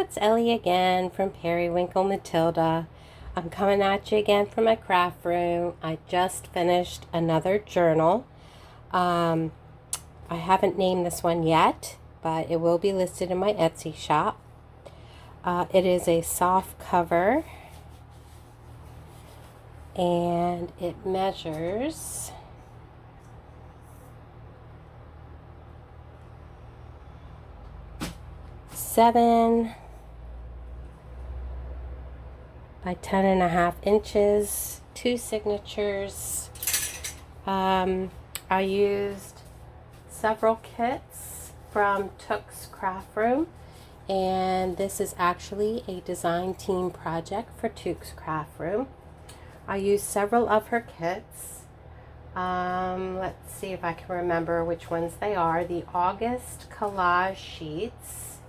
it's Ellie again from Periwinkle Matilda. I'm coming at you again from my craft room. I just finished another journal. I haven't named this one yet, but it will be listed in my Etsy shop. It is a soft cover, and it measures 7 by 10.5 inches, 2 signatures. I used several kits from Took's Craft Room, and this is actually a design team project for Took's Craft Room. I used several of her kits. Let's see if I can remember which ones they are. The August collage sheets,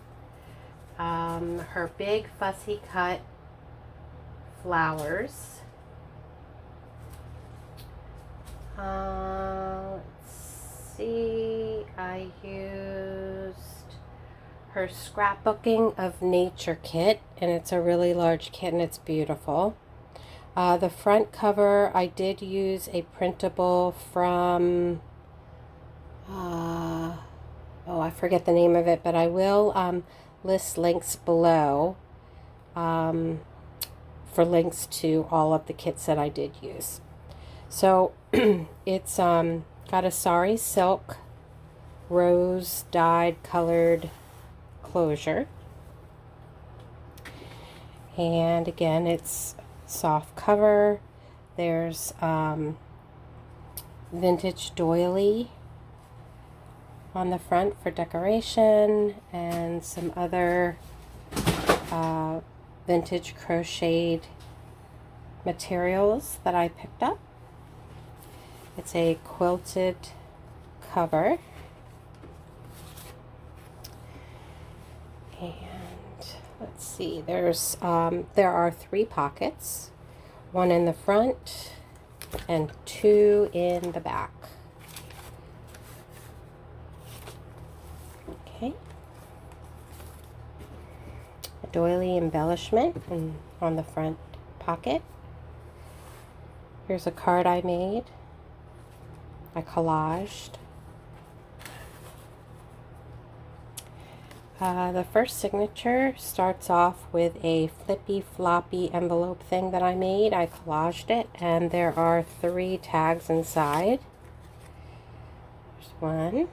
her big fussy cut flowers. Let's see, I used her Scrapbooking of Nature kit, and it's a really large kit and it's beautiful. The front cover, I did use a printable from, I forget the name of it, but I will list links below for links to all of the kits that I did use. So it's got a sari silk rose dyed colored closure, and again it's soft cover. There's vintage doily on the front for decoration, and some other vintage crocheted materials that I picked up. It's a quilted cover, and let's see, there are 3 pockets, 1 in the front and 2 in the back. Okay, a doily embellishment on the front pocket. Here's a card I made. I collaged. The first signature starts off with a flippy floppy envelope thing that I made. I collaged it, and there are 3 tags inside. There's 1.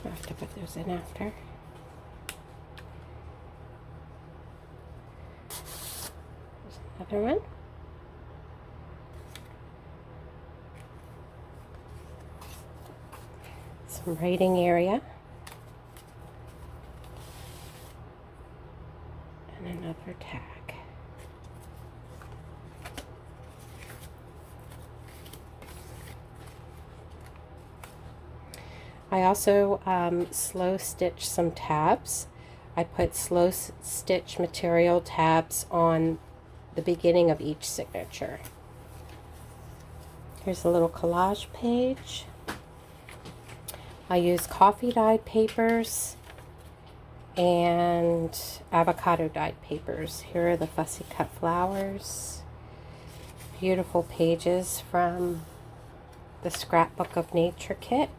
I have to put those in after. There's another one. Some writing area. And another tag. I also slow stitched some tabs. I put slow stitch material tabs on the beginning of each signature. Here's a little collage page. I use coffee dyed papers and avocado dyed papers. Here are the fussy cut flowers. Beautiful pages from the Scrapbook of Nature kit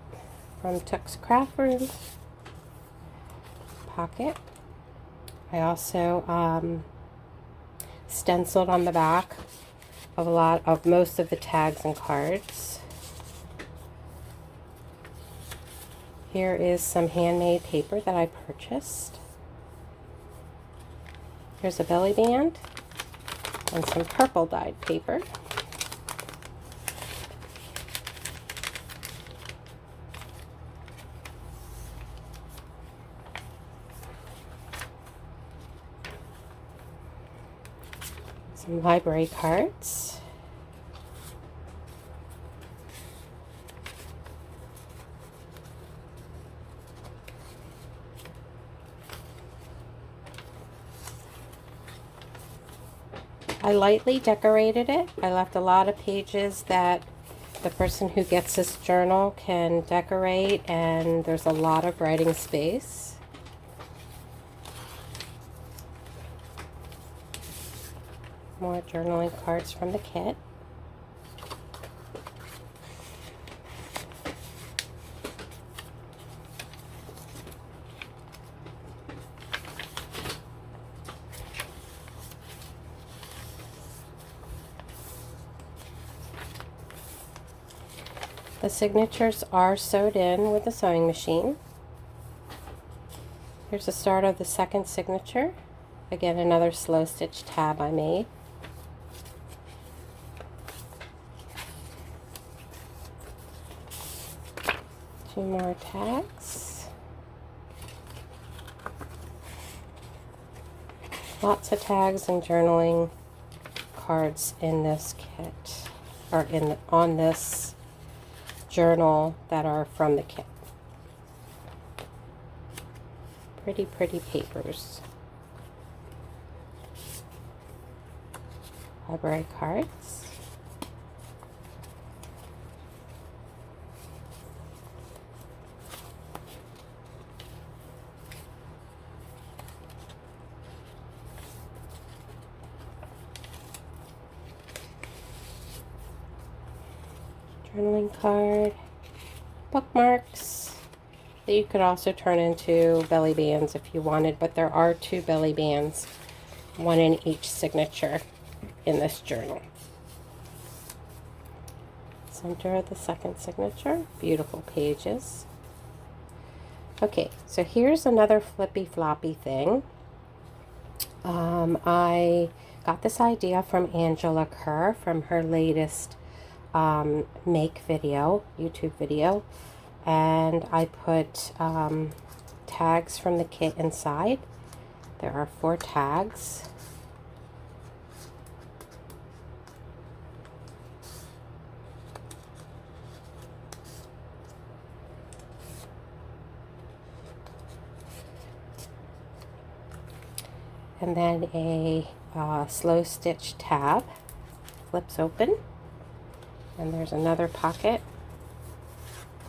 from Took's Craft Room. Pocket. I also stenciled on the back of most of the tags and cards. Here is some handmade paper that I purchased. Here's a belly band and some purple dyed paper. Some library cards. I lightly decorated it. I left a lot of pages that the person who gets this journal can decorate, and there's a lot of writing space. More journaling cards from the kit. The signatures are sewed in with a sewing machine. Here's the start of the second signature. Again, another slow stitch tab I made. Two more tags. Lots of tags and journaling cards in this kit, or on this journal, that are from the kit. Pretty, pretty papers. Library cards. Journaling card. Bookmarks that you could also turn into belly bands if you wanted, but there are 2 belly bands, one in each signature in this journal. Center of the second signature. Beautiful pages. Okay, so here's another flippy floppy thing. I got this idea from Angela Kerr from her latest make video, YouTube video, and I put tags from the kit inside. There are 4 tags. And then a slow stitch tab flips open, and there's another pocket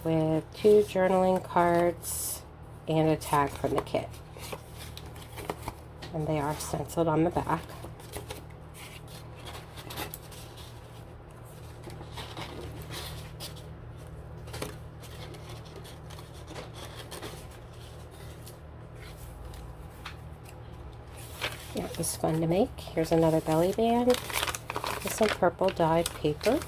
with 2 journaling cards and a tag from the kit, and they are stenciled on the back. That was fun to make. Here's another belly band with some purple dyed paper.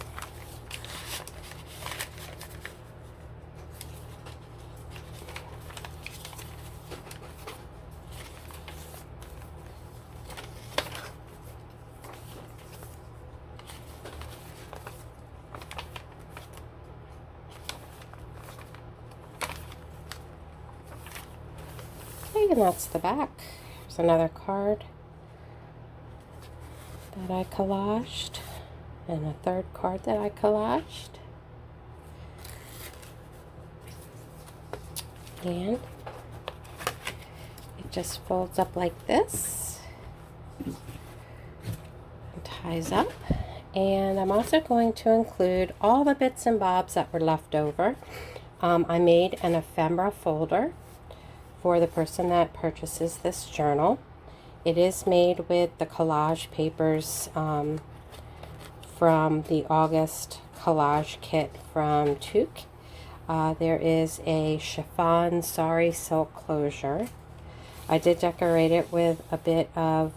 Okay, and that's the back. Here's another card that I collaged, and a third card that I collaged. And it just folds up like this and ties up. And I'm also going to include all the bits and bobs that were left over. I made an ephemera folder for the person that purchases this journal. It is made with the collage papers from the August collage kit from Toque. There is a chiffon sari silk closure. I did decorate it with a bit of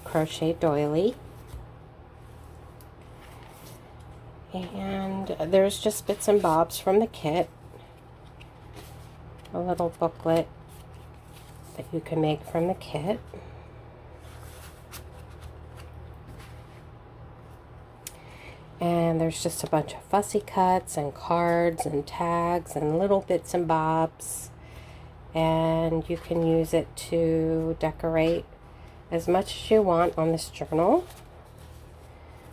crochet doily. And there's just bits and bobs from the kit. A little booklet that you can make from the kit. And there's just a bunch of fussy cuts and cards and tags and little bits and bobs. And you can use it to decorate as much as you want on this journal.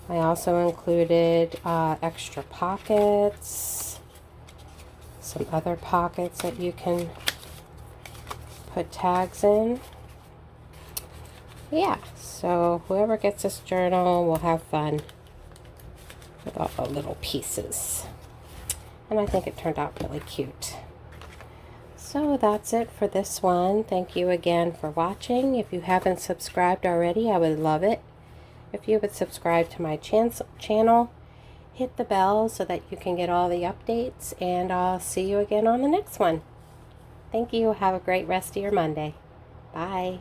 I also included extra pockets, some other pockets that you can put tags in. Yeah, so whoever gets this journal will have fun with all the little pieces. And I think it turned out really cute. So that's it for this one. Thank you again for watching. If you haven't subscribed already, I would love it if you would subscribe to my channel. Hit the bell so that you can get all the updates, and I'll see you again on the next one. Thank you. Have a great rest of your Monday. Bye.